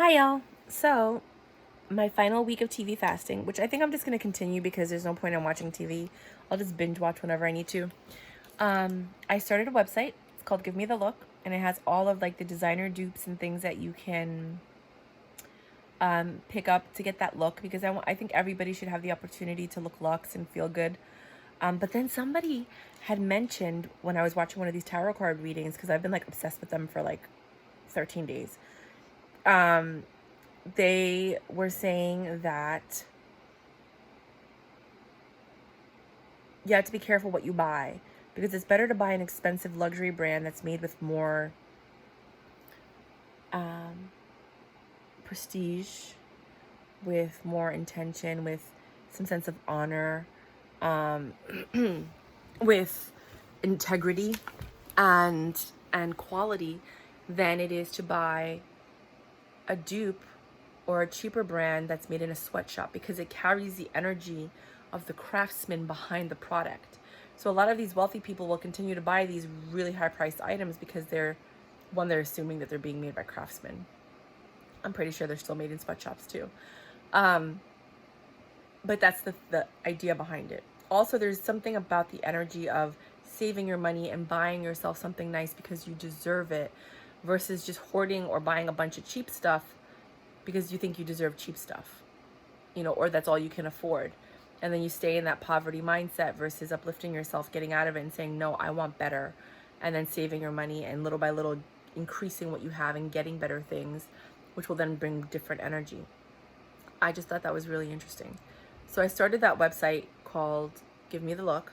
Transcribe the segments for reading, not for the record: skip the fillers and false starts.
Hi, y'all. So, my final week of TV fasting, which I think I'm just going to continue because there's no point in watching TV. I'll just binge watch whenever I need to. I started a website. It's called Give Me the Look, and it has all of like the designer dupes and things that you can pick up to get that look because I think everybody should have the opportunity to look luxe and feel good. But then somebody had mentioned when I was watching one of these tarot card readings, because I've been like obsessed with them for like 13 days. They were saying that you have to be careful what you buy because it's better to buy an expensive luxury brand that's made with more prestige, with more intention, with some sense of honor, with integrity and quality than it is to buy a dupe or a cheaper brand that's made in a sweatshop, because it carries the energy of the craftsman behind the product. So a lot of these wealthy people will continue to buy these really high priced items because they're assuming that they're being made by craftsmen. I'm pretty sure they're still made in sweatshops too. But that's the idea behind it. Also, there's something about the energy of saving your money and buying yourself something nice because you deserve it versus just hoarding or buying a bunch of cheap stuff because you think you deserve cheap stuff, or that's all you can afford. And then you stay in that poverty mindset versus uplifting yourself, getting out of it and saying, no, I want better. And then saving your money and little by little increasing what you have and getting better things, which will then bring different energy. I just thought that was really interesting. So I started that website called Give Me the Look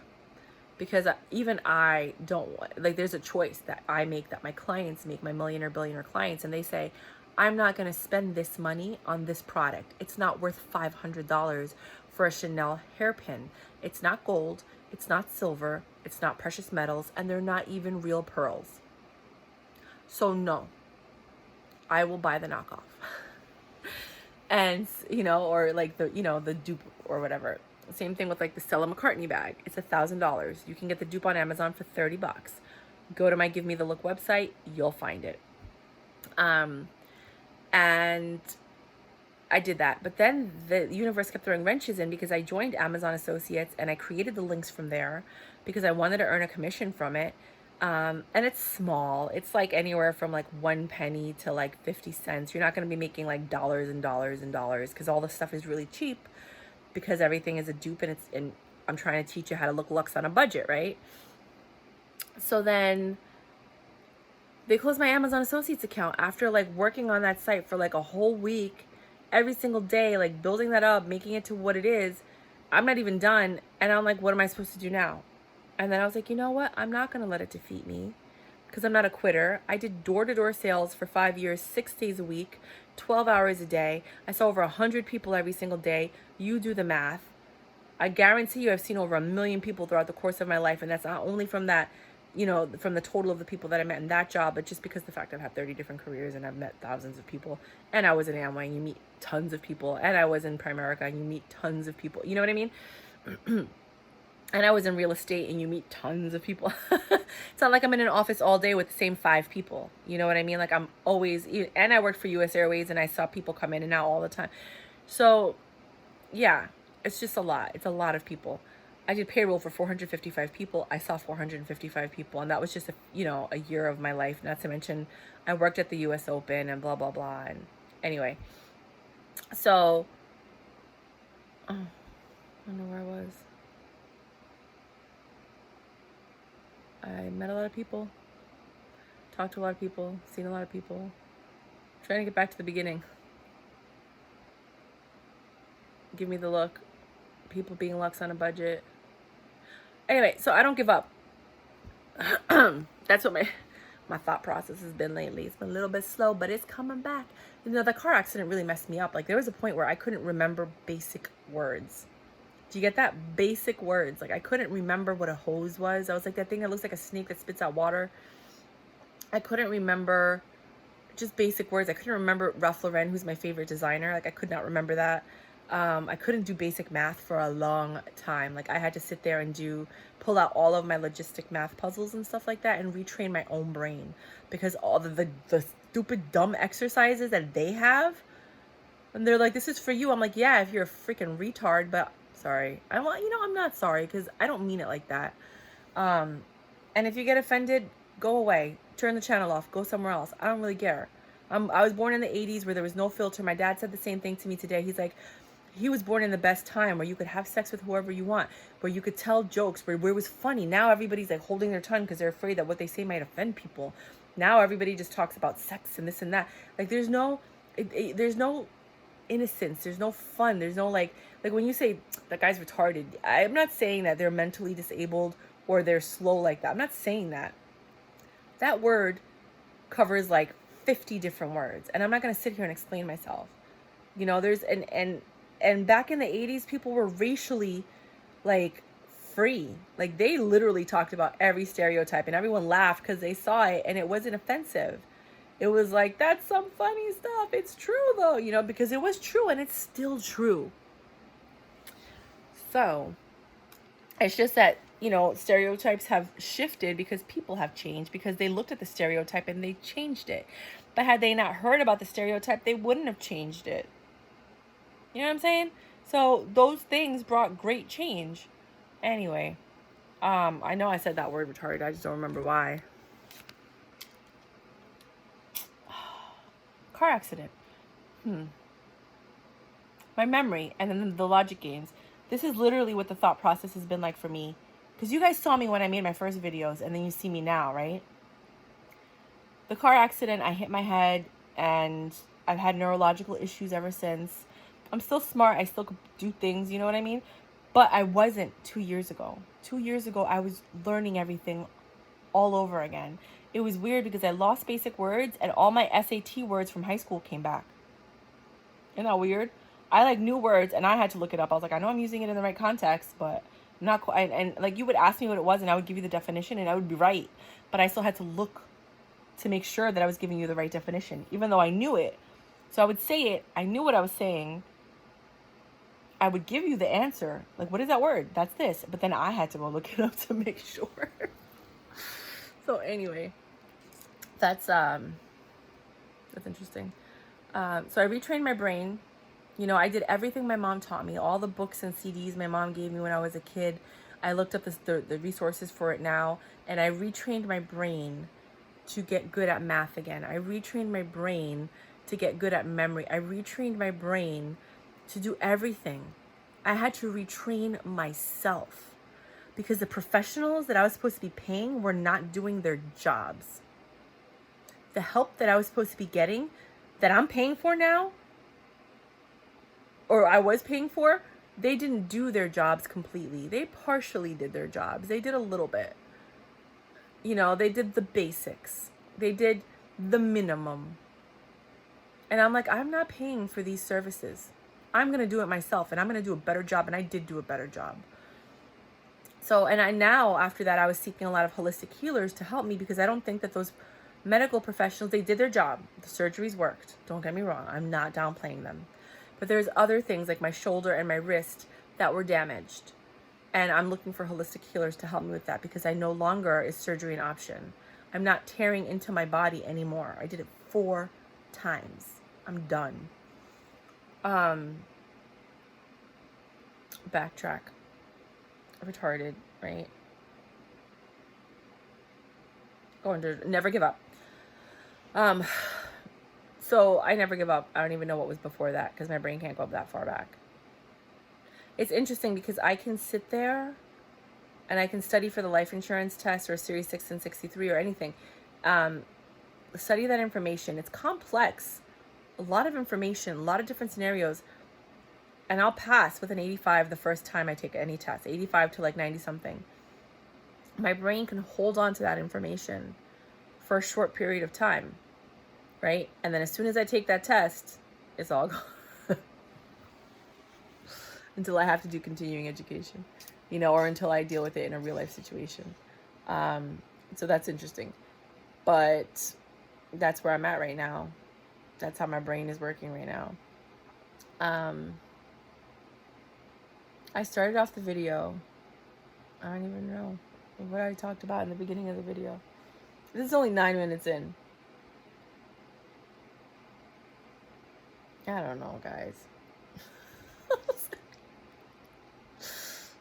because even I don't like, there's a choice that I make, that my clients make, my millionaire, billionaire clients, and they say, I'm not going to spend this money on this product. It's not worth $500 for a Chanel hairpin. It's not gold. It's not silver. It's not precious metals. And they're not even real pearls. So no, I will buy the knockoff. And, or like the dupe or whatever. Same thing with like the Stella McCartney bag. It's $1,000. You can get the dupe on Amazon for $30. Go to my Give Me the Look website. You'll find it. And I did that. But then the universe kept throwing wrenches in because I joined Amazon Associates and I created the links from there because I wanted to earn a commission from it. And it's small. It's like anywhere from like 1 penny to like 50 cents. You're not going to be making like dollars and dollars and dollars because all the stuff is really cheap because everything is a dupe, and I'm trying to teach you how to look luxe on a budget, right? So then they closed my Amazon Associates account after like working on that site for like a whole week, every single day, like building that up, making it to what it is. I'm not even done. And I'm like, what am I supposed to do now? And then I was like, you know what? I'm not going to let it defeat me because I'm not a quitter. I did door-to-door sales for 5 years, 6 days a week, 12 hours a day. I saw over 100 people every single day. You do the math. I guarantee you I've seen over 1 million people throughout the course of my life. And that's not only from that, from the total of the people that I met in that job, but just because the fact I've had 30 different careers and I've met thousands of people. And I was in Amway and you meet tons of people. And I was in Primerica and you meet tons of people. You know what I mean? And I was in real estate and you meet tons of people. It's not like I'm in an office all day with the same 5 people. You know what I mean? Like I'm always, and I worked for US Airways and I saw people come in and out all the time. So yeah, it's just a lot. It's a lot of people. I did payroll for 455 people. I saw 455 people. And that was just a year of my life. Not to mention I worked at the US Open and blah, blah, blah. And anyway, so, I don't know where I was. I met a lot of people, talked to a lot of people, seen a lot of people. Trying to get back to the beginning. Give Me the Look. People being luxe on a budget. Anyway, so I don't give up. That's what my thought process has been lately. It's been a little bit slow, but it's coming back. The car accident really messed me up. Like there was a point where I couldn't remember basic words. Do you get that? Basic words. Like I couldn't remember what a hose was. I was like, that thing that looks like a snake that spits out water. I couldn't remember just basic words. I couldn't remember Ralph Lauren, who's my favorite designer. Like I could not remember that. I couldn't do basic math for a long time. Like I had to sit there and pull out all of my logistic math puzzles and stuff like that and retrain my own brain because all the stupid, dumb exercises that they have. And they're like, this is for you. I'm like, yeah, if you're a freaking retard, but sorry. I'm not sorry because I don't mean it like that. And if you get offended, go away. Turn the channel off. Go somewhere else. I don't really care. I was born in the 80s where there was no filter. My dad said the same thing to me today. He's like, he was born in the best time where you could have sex with whoever you want, where you could tell jokes, where it was funny. Now everybody's like holding their tongue because they're afraid that what they say might offend people. Now everybody just talks about sex and this and that. Like there's no innocence. There's no fun. There's no like when you say that guy's retarded, I'm not saying that they're mentally disabled or they're slow like that. I'm not saying that. That word covers like 50 different words, and I'm not going to sit here and explain myself. There's and back in the 80s, people were racially like free. Like they literally talked about every stereotype and everyone laughed because they saw it and it wasn't offensive. It was like, that's some funny stuff. It's true though, because it was true and it's still true. So it's just that, stereotypes have shifted because people have changed, because they looked at the stereotype and they changed it. But had they not heard about the stereotype, they wouldn't have changed it. You know what I'm saying? So those things brought great change. Anyway, I know I said that word retarded. I just don't remember why. Car accident. My memory and then the logic games. This is literally what the thought process has been like for me. Because you guys saw me when I made my first videos, and then you see me now, right? The car accident, I hit my head, and I've had neurological issues ever since. I'm still smart. I still could do things, you know what I mean? But I wasn't 2 years ago. 2 years ago, I was learning everything all over again. It was weird because I lost basic words, and all my SAT words from high school came back. Isn't that weird? I like new words, and I had to look it up. I was like, I know I'm using it in the right context, but not quite. And like you would ask me what it was, and I would give you the definition, and I would be right. But I still had to look to make sure that I was giving you the right definition, even though I knew it. So I would say it. I knew what I was saying. I would give you the answer. Like, what is that word? That's this. But then I had to go look it up to make sure. So anyway, that's interesting. So I retrained my brain. I did everything my mom taught me. All the books and CDs my mom gave me when I was a kid. I looked up the resources for it now. And I retrained my brain to get good at math again. I retrained my brain to get good at memory. I retrained my brain to do everything. I had to retrain myself because the professionals that I was supposed to be paying were not doing their jobs. The help that I was supposed to be getting, that I'm paying for now, or I was paying for, they didn't do their jobs completely. They partially did their jobs. They did a little bit. They did the basics. They did the minimum. And I'm like, I'm not paying for these services. I'm going to do it myself, and I'm going to do a better job. And I did do a better job. So, and I now, after that, I was seeking a lot of holistic healers to help me, because I don't think that those medical professionals, they did their job. The surgeries worked. Don't get me wrong. I'm not downplaying them. But there's other things like my shoulder and my wrist that were damaged. And I'm looking for holistic healers to help me with that, because I no longer is surgery an option. I'm not tearing into my body anymore. I did it 4 times. I'm done. Backtrack. Retarded, right? Going to never give up. So I never give up. I don't even know what was before that, because my brain can't go up that far back. It's interesting because I can sit there and I can study for the life insurance test or Series 6 and 63 or anything. Study that information. It's complex. A lot of information, a lot of different scenarios. And I'll pass with an 85 the first time I take any test. 85 to like 90 something. My brain can hold on to that information for a short period of time. Right? And then as soon as I take that test, it's all gone. Until I have to do continuing education, or until I deal with it in a real life situation. So that's interesting. But that's where I'm at right now. That's how my brain is working right now. I started off the video. I don't even know what I talked about in the beginning of the video. This is only 9 minutes in. I don't know, guys.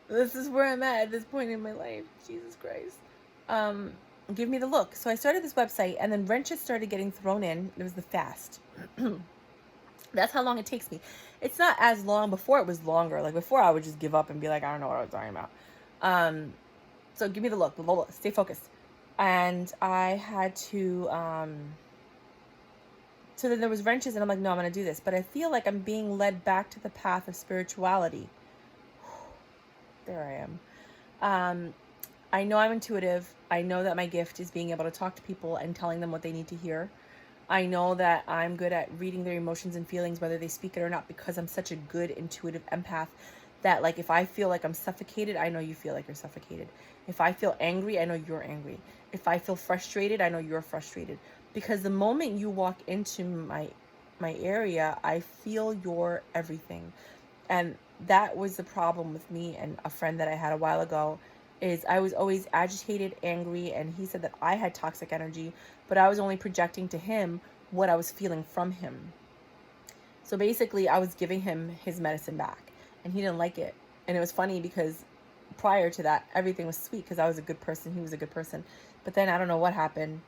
This is where I'm at this point in my life. Jesus Christ. Give me the look. So I started this website, and then wrenches started getting thrown in. It was the fast. That's how long it takes me. It's not as long. Before it was longer. Like before I would just give up and be like, I don't know what I was talking about. So give me the look. Stay focused. And I had to, so then there was wrenches, and I'm like, no, I'm going to do this. But I feel like I'm being led back to the path of spirituality. There I am. I know I'm intuitive. I know that my gift is being able to talk to people and telling them what they need to hear. I know that I'm good at reading their emotions and feelings, whether they speak it or not, because I'm such a good intuitive empath that, like, if I feel like I'm suffocated, I know you feel like you're suffocated. If I feel angry, I know you're angry. If I feel frustrated, I know you're frustrated. Because the moment you walk into my area, I feel your everything. And that was the problem with me and a friend that I had a while ago, is I was always agitated, angry, and he said that I had toxic energy, but I was only projecting to him what I was feeling from him. So basically, I was giving him his medicine back, and he didn't like it. And it was funny because prior to that, everything was sweet because I was a good person, he was a good person. But then I don't know what happened,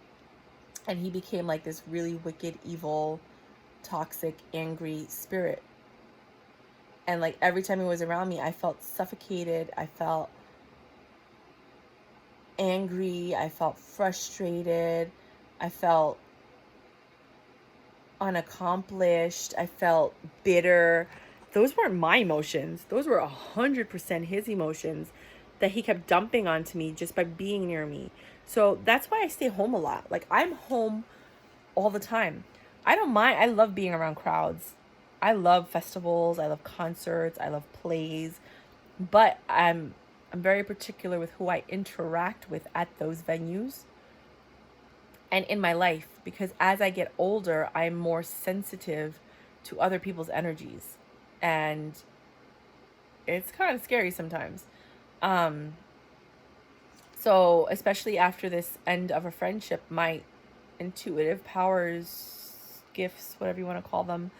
and he became like this really wicked, evil, toxic, angry spirit. And like every time he was around me, I felt suffocated. I felt angry. I felt frustrated. I felt unaccomplished. I felt bitter. Those weren't my emotions. Those were 100% his emotions that he kept dumping onto me just by being near me. So that's why I stay home a lot. Like, I'm home all the time. I don't mind. I love being around crowds. I love festivals. I love concerts. I love plays. But I'm very particular with who I interact with at those venues and in my life, because as I get older, I'm more sensitive to other people's energies, and it's kind of scary sometimes. Um, so especially after this end of a friendship, my intuitive powers, gifts, whatever you want to call them,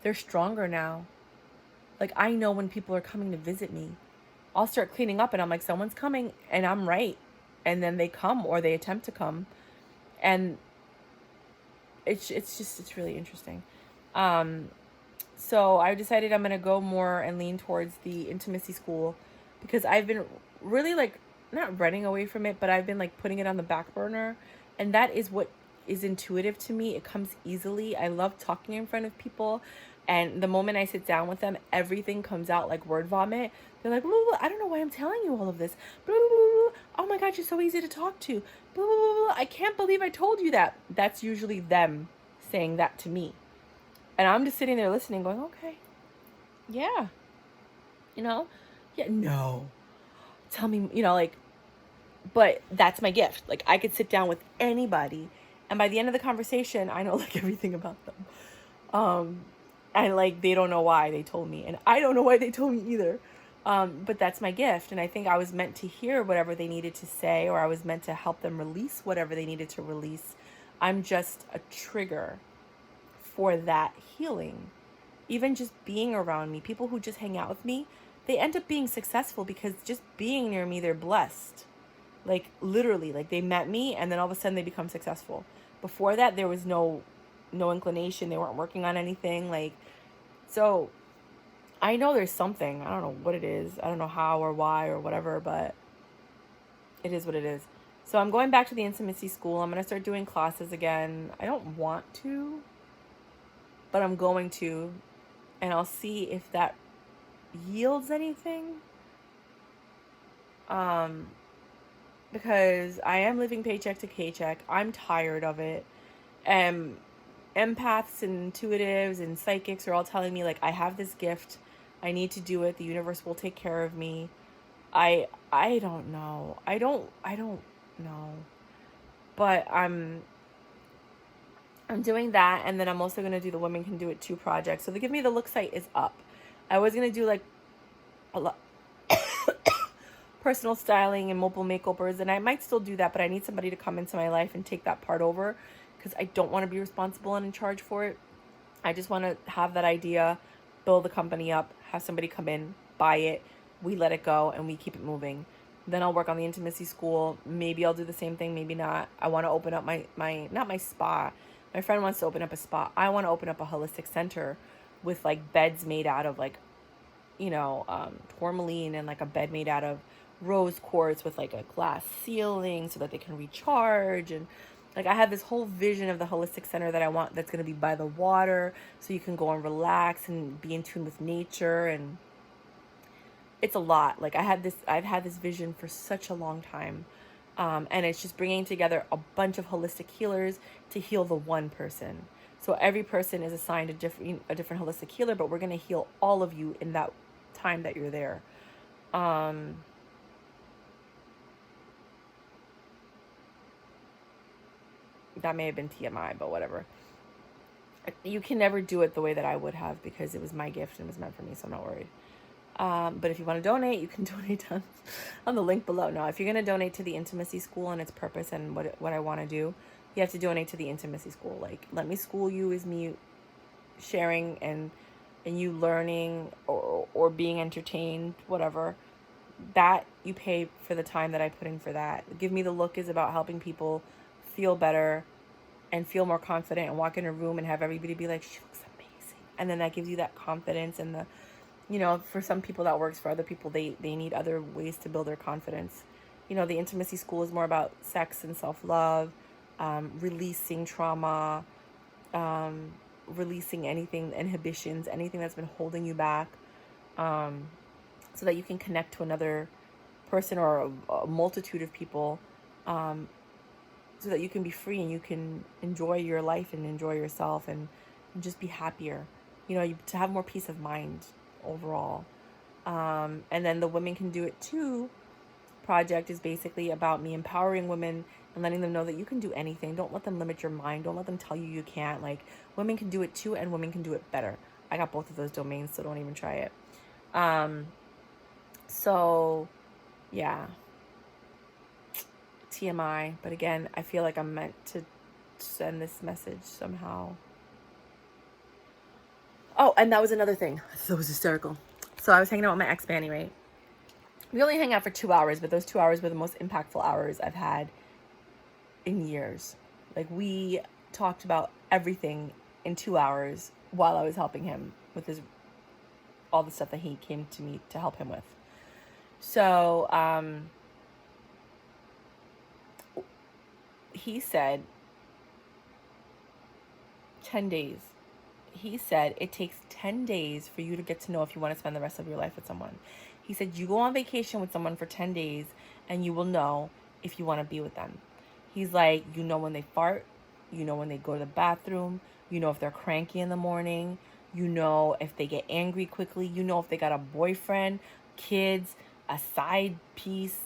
they're stronger now. Like, I know when people are coming to visit me. I'll start cleaning up and I'm like, someone's coming, and I'm right. And then they come, or they attempt to come. And it's really interesting. So I decided I'm going to go more and lean towards the intimacy school, because I've been really, like, not running away from it, but I've been like putting it on the back burner. And that is what is intuitive to me. It comes easily. I love talking in front of people. And the moment I sit down with them, everything comes out like word vomit. They're like, blah, blah, blah. I don't know why I'm telling you all of this. Blah, blah, blah, blah. Oh my God, you're so easy to talk to. Blah, blah, blah, blah. I can't believe I told you that. That's usually them saying that to me. And I'm just sitting there listening, going, okay, yeah, you know, yeah, no, tell me, like, but that's my gift. Like, I could sit down with anybody, and by the end of the conversation, I know like everything about them. And like, they don't know why they told me, and I don't know why they told me either. But that's my gift, and I think I was meant to hear whatever they needed to say, or I was meant to help them release whatever they needed to release. I'm just a trigger for that healing. Even just being around me, people who just hang out with me, they end up being successful because just being near me, they're blessed. Like, literally, like, they met me and then all of a sudden they become successful. Before that, there was no inclination. They weren't working on anything. Like, so I know there's something. I don't know what it is. I don't know how or why or whatever, but it is what it is. So I'm going back to the intimacy school. I'm going to start doing classes again. I don't want to, but I'm going to, and I'll see if that yields anything. Because I am living paycheck to paycheck. I'm tired of it. Empaths and intuitives and psychics are all telling me, like, I have this gift. I need to do it. The universe will take care of me. I don't know. I don't know. But I'm doing that, and then I'm also going to do the Women Can Do It Too project. So the Give Me the Look site is up. I was going to do like a lot personal styling and mobile makeovers, and I might still do that, but I need somebody to come into my life and take that part over, because I don't want to be responsible and in charge for it. I just want to have that idea, build the company up, have somebody come in, buy it, we let it go, and we keep it moving. Then I'll work on the intimacy school. Maybe I'll do the same thing, maybe not. I want to open up my not my spa. My friend wants to open up a spa. I want to open up a holistic center with like beds made out of like, tourmaline, and like a bed made out of rose quartz with like a glass ceiling so that they can recharge. And like I have this whole vision of the holistic center that I want, that's going to be by the water, so you can go and relax and be in tune with nature. And it's a lot. Like I've had this vision for such a long time. And it's just bringing together a bunch of holistic healers to heal the one person. So every person is assigned a different holistic healer, but we're going to heal all of you in that time that you're there. That may have been TMI, but whatever. You can never do it the way that I would have, because it was my gift and it was meant for me, so I'm not worried. But if you want to donate, you can donate on the link below. No, if you're going to donate to the intimacy school and its purpose and what I want to do, you have to donate to the intimacy school. Like, let me school you is me sharing and you learning or being entertained, whatever. That you pay for the time that I put in for that. Give Me the Look is about helping people feel better and feel more confident and walk in a room and have everybody be like, she looks amazing. And then that gives you that confidence. And for some people that works, for other people, they need other ways to build their confidence. The intimacy school is more about sex and self-love, releasing trauma, releasing anything, inhibitions, anything that's been holding you back, so that you can connect to another person or a multitude of people, so that you can be free and you can enjoy your life and enjoy yourself and just be happier, to have more peace of mind overall. And then the Women Can Do It Too project is basically about me empowering women and letting them know that you can do anything. Don't let them limit your mind. Don't let them tell you you can't. Like, women can do it too, and women can do it better. I got both of those domains, so don't even try it. So yeah, TMI. But again, I feel like I'm meant to send this message somehow. Oh, and that was another thing. That was hysterical. So I was hanging out with my ex-Manny, right? We only hang out for 2 hours, but those 2 hours were the most impactful hours I've had in years. Like, we talked about everything in 2 hours while I was helping him with all the stuff that he came to me to help him with. So, he said 10 days. He said it takes 10 days for you to get to know if you want to spend the rest of your life with someone. He said you go on vacation with someone for 10 days and you will know if you want to be with them. He's like, when they fart, when they go to the bathroom, if they're cranky in the morning, if they get angry quickly, if they got a boyfriend, kids, a side piece,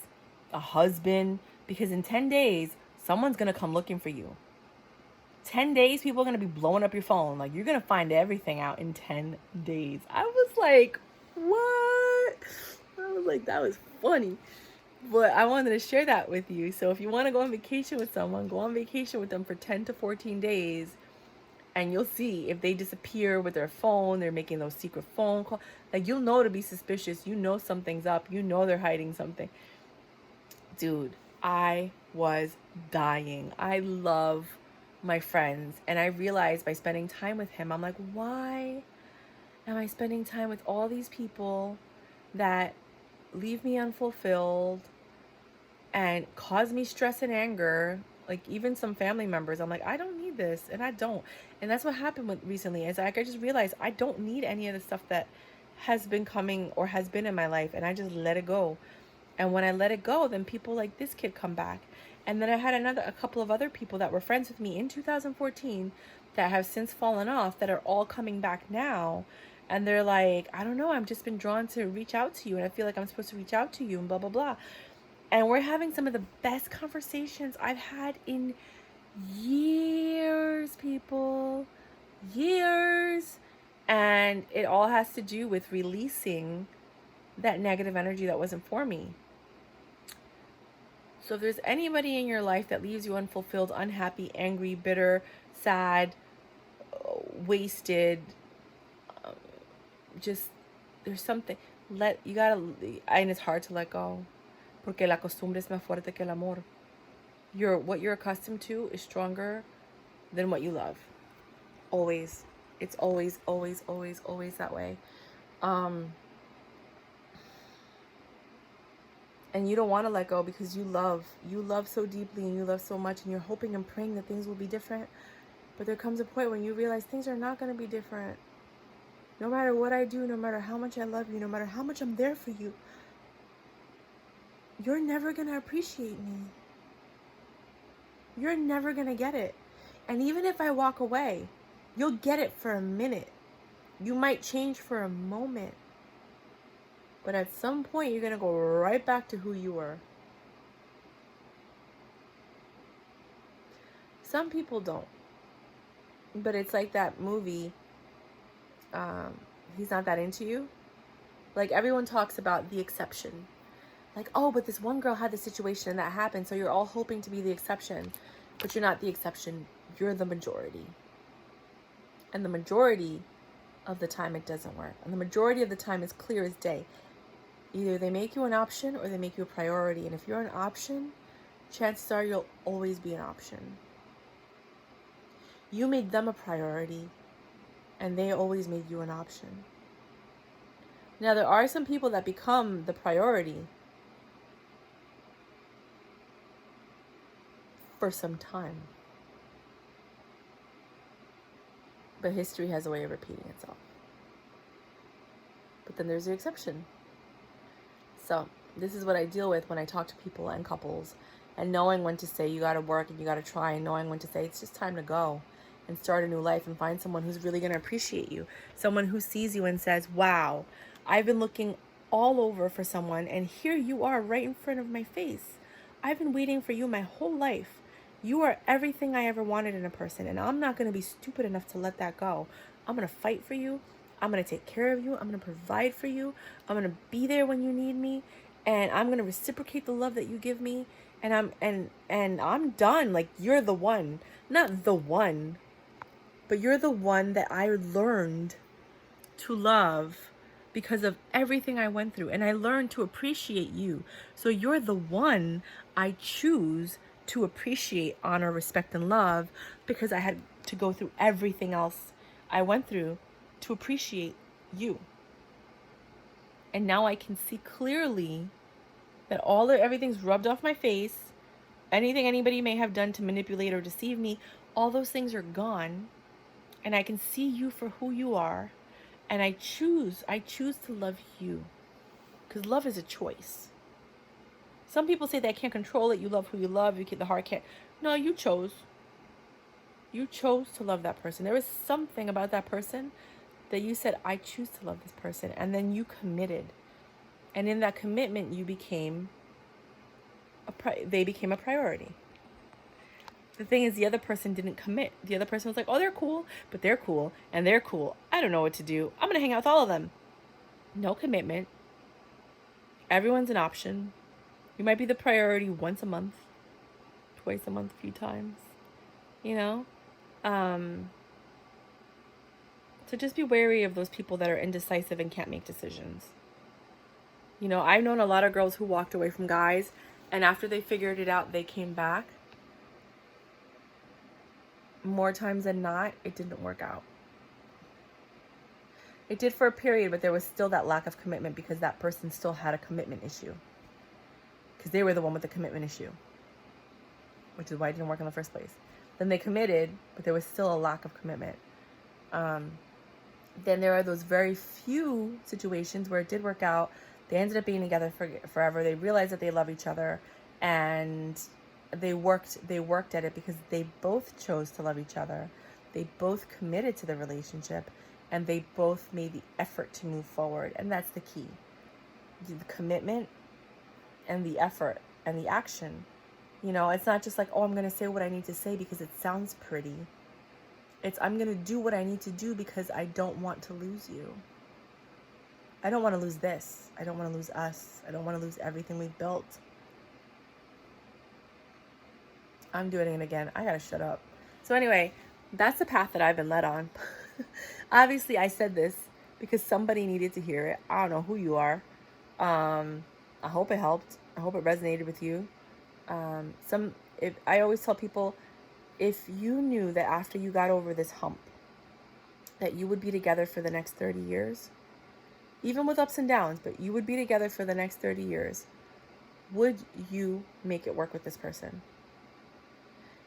a husband, because in 10 days, someone's going to come looking for you. 10 days, people are going to be blowing up your phone. Like, you're going to find everything out in 10 days. I was like, what? I was like, that was funny. But I wanted to share that with you. So if you want to go on vacation with someone, go on vacation with them for 10 to 14 days. And you'll see if they disappear with their phone, they're making those secret phone calls. Like, you'll know to be suspicious. Something's up. They're hiding something. Dude, I was dying. I love my friends. And I realized by spending time with him, I'm like, why am I spending time with all these people that leave me unfulfilled and cause me stress and anger? Like, even some family members, I'm like, I don't need this, and I don't. And that's what happened with recently, is like I just realized I don't need any of the stuff that has been coming or has been in my life, and I just let it go. And when I let it go, then people like this kid come back. And then I had a couple of other people that were friends with me in 2014 that have since fallen off, that are all coming back now. And they're like, I don't know, I've just been drawn to reach out to you, and I feel like I'm supposed to reach out to you, and blah, blah, blah. And we're having some of the best conversations I've had in years, people. Years. And it all has to do with releasing that negative energy that wasn't for me. So if there's anybody in your life that leaves you unfulfilled, unhappy, angry, bitter, sad, wasted. Just, there's something. You gotta, and it's hard to let go. Porque la costumbre es más fuerte que el amor. What you're accustomed to is stronger than what you love. Always. It's always, always, always, always that way. And you don't want to let go because you love so deeply and you love so much, and you're hoping and praying that things will be different. But there comes a point when you realize things are not going to be different. No matter what I do, no matter how much I love you, no matter how much I'm there for you, you're never going to appreciate me. You're never going to get it. And even if I walk away, you'll get it for a minute. You might change for a moment. But at some point, you're going to go right back to who you were. Some people don't. But it's like that movie, He's Not That Into You. Like, everyone talks about the exception. Like, oh, but this one girl had this situation and that happened, so you're all hoping to be the exception. But you're not the exception. You're the majority. And the majority of the time, it doesn't work. And the majority of the time is clear as day. Either they make you an option or they make you a priority. And if you're an option, chances are you'll always be an option. You made them a priority, and they always made you an option. Now, there are some people that become the priority for some time. But history has a way of repeating itself. But then there's the exception. So this is what I deal with when I talk to people and couples, and knowing when to say you got to work and you got to try, and knowing when to say it's just time to go and start a new life and find someone who's really going to appreciate you. Someone who sees you and says, wow, I've been looking all over for someone, and here you are right in front of my face. I've been waiting for you my whole life. You are everything I ever wanted in a person, and I'm not going to be stupid enough to let that go. I'm going to fight for you. I'm going to take care of you. I'm going to provide for you. I'm going to be there when you need me, and I'm going to reciprocate the love that you give me. And I'm done. Like, you're the one. Not the one, but you're the one that I learned to love because of everything I went through. And I learned to appreciate you. So you're the one I choose to appreciate, honor, respect, and love, because I had to go through everything else I went through to appreciate you. And now I can see clearly that everything's rubbed off my face. Anything anybody may have done to manipulate or deceive me, all those things are gone. And I can see you for who you are. And I choose to love you. Because love is a choice. Some people say they can't control it. You love who you love. The heart can't. No, you chose. You chose to love that person. There was something about that person that you said, I choose to love this person. And then you committed. And in that commitment, they became a priority. The thing is, the other person didn't commit. The other person was like, oh, they're cool, but they're cool, and they're cool. I don't know what to do. I'm going to hang out with all of them. No commitment. Everyone's an option. You might be the priority once a month, twice a month, a few times, So just be wary of those people that are indecisive and can't make decisions. I've known a lot of girls who walked away from guys, and after they figured it out, they came back. More times than not, it didn't work out. It did for a period, but there was still that lack of commitment because that person still had a commitment issue. Because they were the one with the commitment issue, which is why it didn't work in the first place. Then they committed, but there was still a lack of commitment. Then there are those very few situations where it did work out. They ended up being together forever. They realized that they love each other, and they worked at it because they both chose to love each other. They both committed to the relationship, and they both made the effort to move forward. And that's the key. The commitment and the effort and the action. It's not just like, oh, I'm going to say what I need to say because it sounds pretty. It's, I'm going to do what I need to do because I don't want to lose you. I don't want to lose this. I don't want to lose us. I don't want to lose everything we've built. I'm doing it again. I gotta shut up. So anyway, that's the path that I've been led on. Obviously, I said this because somebody needed to hear it. I don't know who you are. I hope it helped. I hope it resonated with you. If I always tell people, if you knew that after you got over this hump, that you would be together for the next 30 years, even with ups and downs, but you would be together for the next 30 years, would you make it work with this person?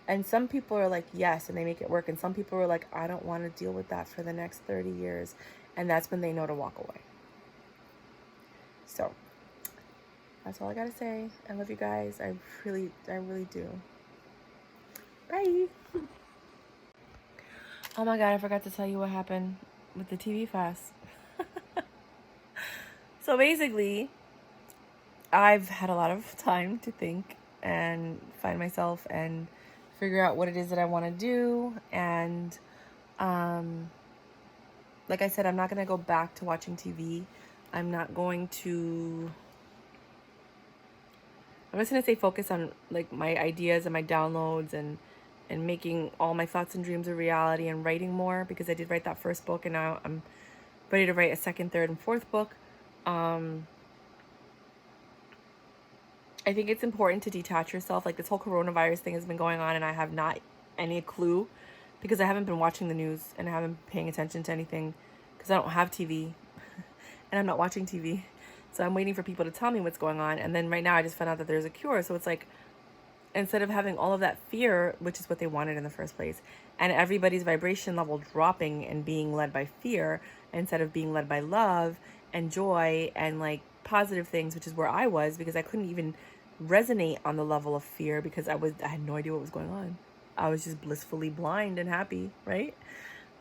And some people are like, yes, and they make it work. And some people are like, I don't want to deal with that for the next 30 years. And that's when they know to walk away. So that's all I got to say. I love you guys. I really do. Bye. Oh my God, I forgot to tell you what happened with the TV fast. So basically, I've had a lot of time to think and find myself and figure out what it is that I want to do. And like I said, I'm not going to go back to watching TV. I'm just going to stay focused on like my ideas and my downloads and making all my thoughts and dreams a reality and writing more, because I did write that first book and now I'm ready to write a second, third, and fourth book. I think it's important to detach yourself. Like, this whole coronavirus thing has been going on and I have not any clue, because I haven't been watching the news and I haven't been paying attention to anything because I don't have TV and I'm not watching TV. So I'm waiting for people to tell me what's going on. And then right now I just found out that there's a cure. So it's like, instead of having all of that fear, which is what they wanted in the first place, and everybody's vibration level dropping and being led by fear instead of being led by love and joy and like positive things, which is where I was, because I couldn't even resonate on the level of fear because I had no idea what was going on. I was just blissfully blind and happy, right?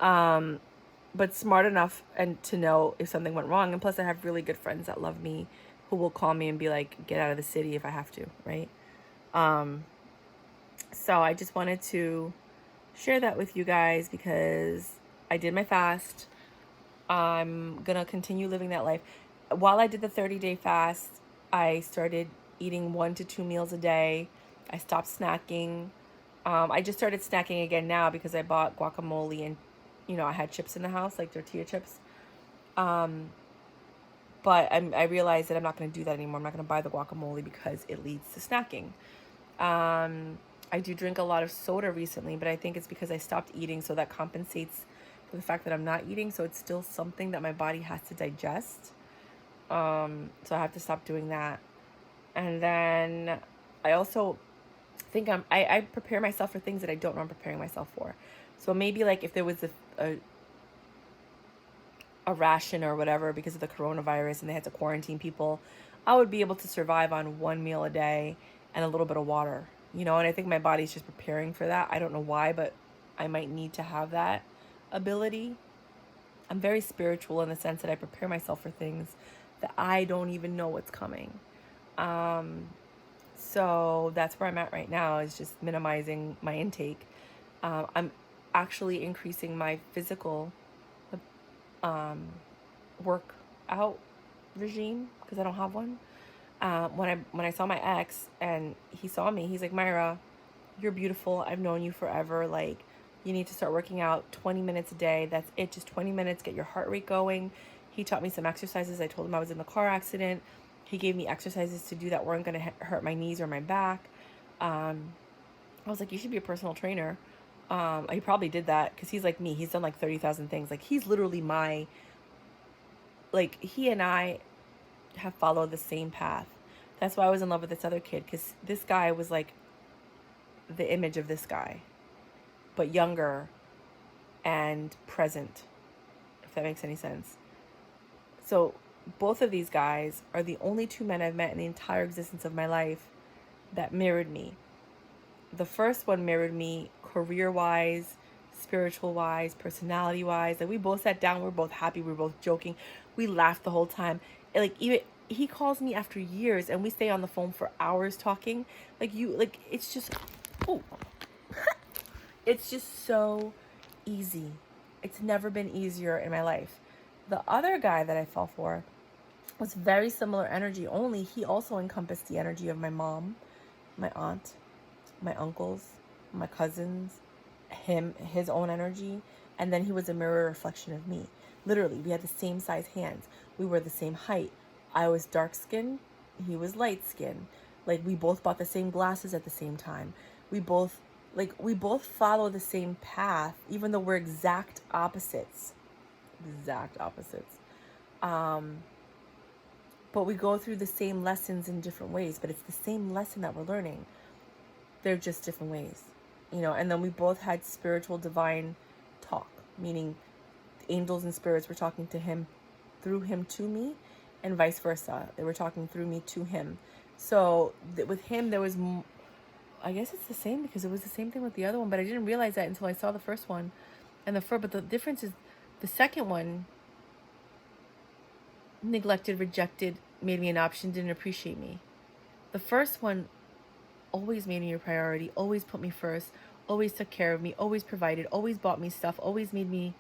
But smart enough and to know if something went wrong. And plus I have really good friends that love me who will call me and be like, get out of the city if I have to, right? So I just wanted to share that with you guys because I did my fast. I'm gonna continue living that life. While I did the 30-day fast, I started eating 1 to 2 meals a day. I stopped snacking. I just started snacking again now because I bought guacamole and, I had chips in the house, like tortilla chips. But I realized that I'm not going to do that anymore. I'm not going to buy the guacamole because it leads to snacking. I do drink a lot of soda recently, but I think it's because I stopped eating, so that compensates for the fact that I'm not eating. So it's still something that my body has to digest. So I have to stop doing that. And then I also think I prepare myself for things that I don't know I'm preparing myself for. So maybe like if there was a ration or whatever because of the coronavirus and they had to quarantine people, I would be able to survive on 1 meal a day and a little bit of water, and I think my body's just preparing for that. I don't know why, but I might need to have that ability. I'm very spiritual in the sense that I prepare myself for things that I don't even know what's coming. So that's where I'm at right now, is just minimizing my intake. I'm actually increasing my physical workout regime because I don't have one. When I saw my ex and he saw me, he's like, Myra, you're beautiful. I've known you forever. Like, you need to start working out 20 minutes a day. That's it. Just 20 minutes. Get your heart rate going. He taught me some exercises. I told him I was in the car accident. He gave me exercises to do that weren't going to hurt my knees or my back. I was like, you should be a personal trainer. He probably did that because he's like me. He's done like 30,000 things. Like, he's literally he and I have followed the same path. That's why I was in love with this other kid, because this guy was like the image of this guy, but younger and present, if that makes any sense. So both of these guys are the only 2 men I've met in the entire existence of my life that mirrored me. The first one mirrored me career-wise, spiritual-wise, personality-wise. Like, we both sat down, we were both happy, we were both joking, we laughed the whole time. Like, even he calls me after years and we stay on the phone for hours talking. It's just, oh, it's just so easy. It's never been easier in my life. The other guy that I fell for was very similar energy, only he also encompassed the energy of my mom, my aunt, my uncles, my cousins, his own energy, And then he was a mirror reflection of me. Literally, we had the same size hands. We were the same height. I was dark skinned, he was light skinned. Like, we both bought the same glasses at the same time. We both we both follow the same path, even though we're exact opposites. Exact opposites. But we go through the same lessons in different ways, but it's the same lesson that we're learning. They're just different ways, and then we both had spiritual divine talk, meaning angels and spirits were talking to him through him to me, and vice versa. They were talking through me to him. So with him, there was, I guess it's the same because it was the same thing with the other one, but I didn't realize that until I saw the first one. But the difference is the second one neglected, rejected, made me an option, didn't appreciate me. The first one always made me a priority, always put me first, always took care of me, always provided, always bought me stuff, always made me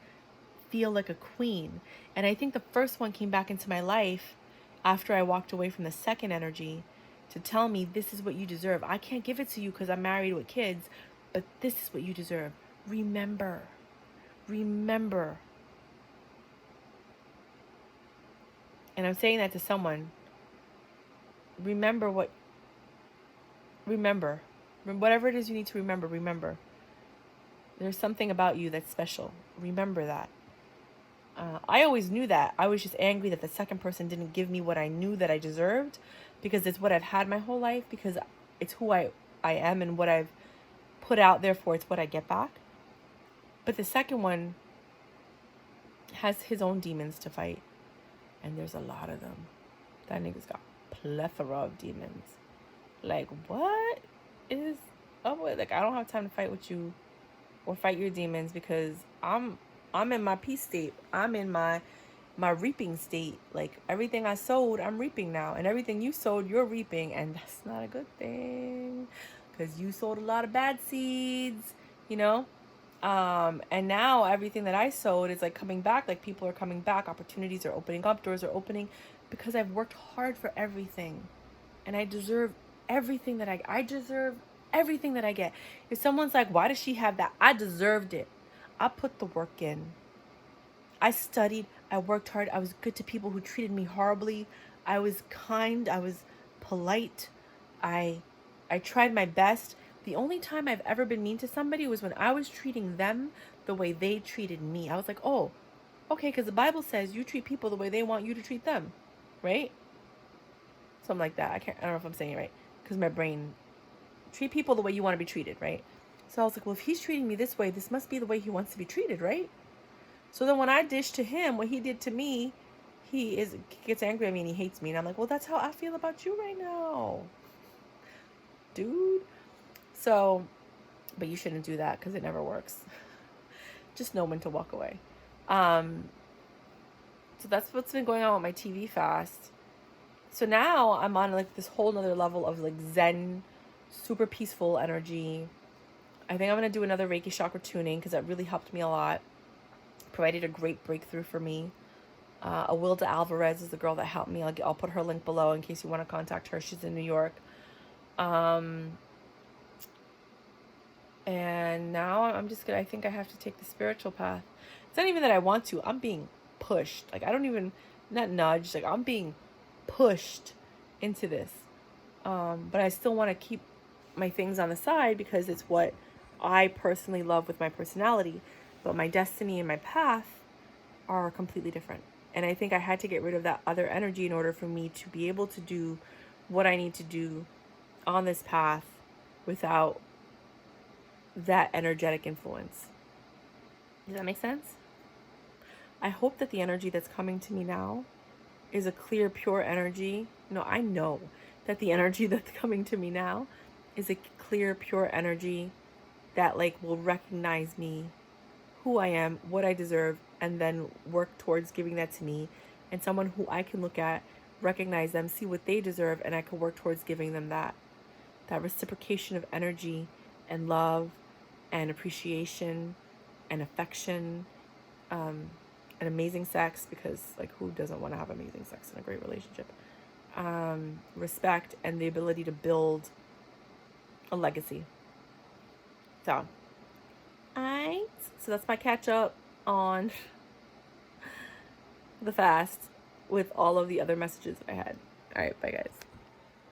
feel like a queen. And I think the first one came back into my life after I walked away from the second energy to tell me, this is what you deserve. I can't give it to you because I'm married with kids, but this is what you deserve. Remember. And I'm saying that to someone. Remember. Whatever it is you need to remember. There's something about you that's special. Remember that. I always knew that. I was just angry that the second person didn't give me what I knew that I deserved, because it's what I've had my whole life, because it's who I am and what I've put out there for. It's what I get back. But the second one has his own demons to fight. And there's a lot of them. That nigga's got plethora of demons. Like, what is up with? Like, I don't have time to fight with you or fight your demons, because I'm in my peace state. I'm in my reaping state. Like, everything I sowed, I'm reaping now. And everything you sowed, you're reaping. And that's not a good thing, because you sowed a lot of bad seeds, and now everything that I sowed is like coming back. Like, people are coming back. Opportunities are opening up. Doors are opening, because I've worked hard for everything. And I deserve everything that I deserve everything that I get. If someone's like, why does she have that? I deserved it. I put the work in. I studied. I worked hard. I was good to people who treated me horribly. I was kind. I was polite. I tried my best. The only time I've ever been mean to somebody was when I was treating them the way they treated me. I was like, oh, okay, because the Bible says you treat people the way they want you to treat them, right? Something like that. I don't know if I'm saying it right, because my brain, treat people the way you want to be treated, right? So I was like, well, if he's treating me this way, this must be the way he wants to be treated, right? So then when I dish to him what he did to me, he gets angry at me and he hates me. And I'm like, well, that's how I feel about you right now, dude. So, but you shouldn't do that, because it never works. Just know when to walk away. So that's what's been going on with my TV fast. So now I'm on like this whole nother level of like Zen, super peaceful energy. I think I'm going to do another Reiki chakra tuning, because that really helped me a lot. Provided a great breakthrough for me. Awilda Alvarez is the girl that helped me. I'll put her link below in case you want to contact her. She's in New York. And now I'm just I think I have to take the spiritual path. It's not even that I want to. I'm being pushed. Like, I don't even, not nudged. Like, I'm being pushed into this. But I still want to keep my things on the side, because it's what I personally love with my personality. But my destiny and my path are completely different. And I think I had to get rid of that other energy in order for me to be able to do what I need to do on this path without that energetic influence. Does that make sense? I hope that the energy that's coming to me now is a clear, pure energy. No, I know that the energy that's coming to me now is a clear, pure energy that like will recognize me, who I am, what I deserve, and then work towards giving that to me. And someone who I can look at, recognize them, see what they deserve, and I can work towards giving them that reciprocation of energy and love and appreciation and affection, and amazing sex, because like, who doesn't want to have amazing sex in a great relationship? Respect, and the ability to build a legacy. So that's my catch up. on the fast with all of the other messages that I had. All right, bye guys.